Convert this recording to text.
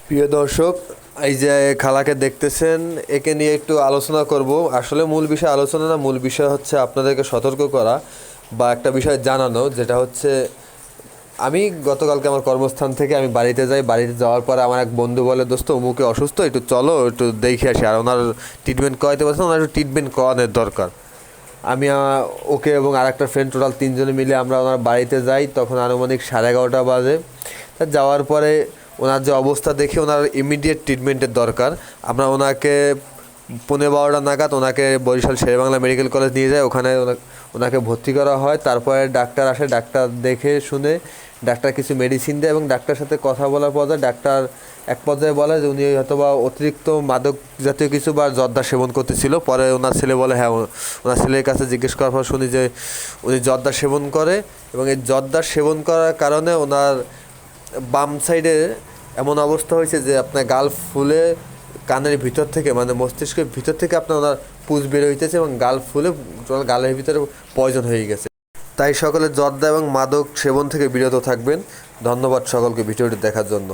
প্রিয় দর্শক, এই যে খালাকে দেখতেছেন, একে নিয়ে একটু আলোচনা করব। আসলে মূল বিষয় আলোচনা না, মূল বিষয় হচ্ছে আপনাদেরকে সতর্ক করা বা একটা বিষয় জানানো, যেটা হচ্ছে আমি গতকালকে আমার কর্মস্থান থেকে আমি বাড়িতে যাই। বাড়িতে যাওয়ার পরে আমার এক বন্ধু বলে, দোস্ত অমুকে অসুস্থ, একটু চলো একটু দেখে আসি। আর ওনার ট্রিটমেন্ট করাইতে পারছেন, ওনার একটু ট্রিটমেন্ট করানোর দরকার। আমি ওকে এবং আর একটা ফ্রেন্ড, টোটাল তিনজনে মিলে আমরা ওনার বাড়িতে যাই। তখন আনুমানিক 11:30 বাজে। তা যাওয়ার পরে ওনার যে অবস্থা দেখে ওনার ইমিডিয়েট ট্রিটমেন্টের দরকার। আমরা ওনাকে 11:15 নাগাদ ওনাকে বরিশাল শেরেবাংলা মেডিকেল কলেজ নিয়ে যায়। ওখানে ওনাকে ভর্তি করা হয়। তারপরে ডাক্তার আসে, ডাক্তার দেখে শুনে ডাক্তার কিছু মেডিসিন দেয় এবং ডাক্তারের সাথে কথা বলার পর ডাক্তার এক পর্যায়ে বলে যে উনি হয়তো বা অতিরিক্ত মাদক জাতীয় কিছু বা জর্দা সেবন করতেছিল। পরে ওনার ছেলে বলে হ্যাঁ, ওনার ছেলের কাছে জিজ্ঞেস করার পর শুনি যে উনি জর্দা সেবন করে এবং এই জর্দা সেবন করার কারণে ওনার বাম সাইডে এমন অবস্থা হয়েছে যে আপনার গাল ফুলে কানের ভিতর থেকে, মানে মস্তিষ্কের ভিতর থেকে আপনার ওনার পুজ বের হইতেছে এবং গাল ফুলে গালের ভিতরে পয়জন হয়ে গেছে। তাই সকলে জর্দা এবং মাদক সেবন থেকে বিরত থাকবেন। ধন্যবাদ সকলকে ভিডিওটি দেখার জন্য।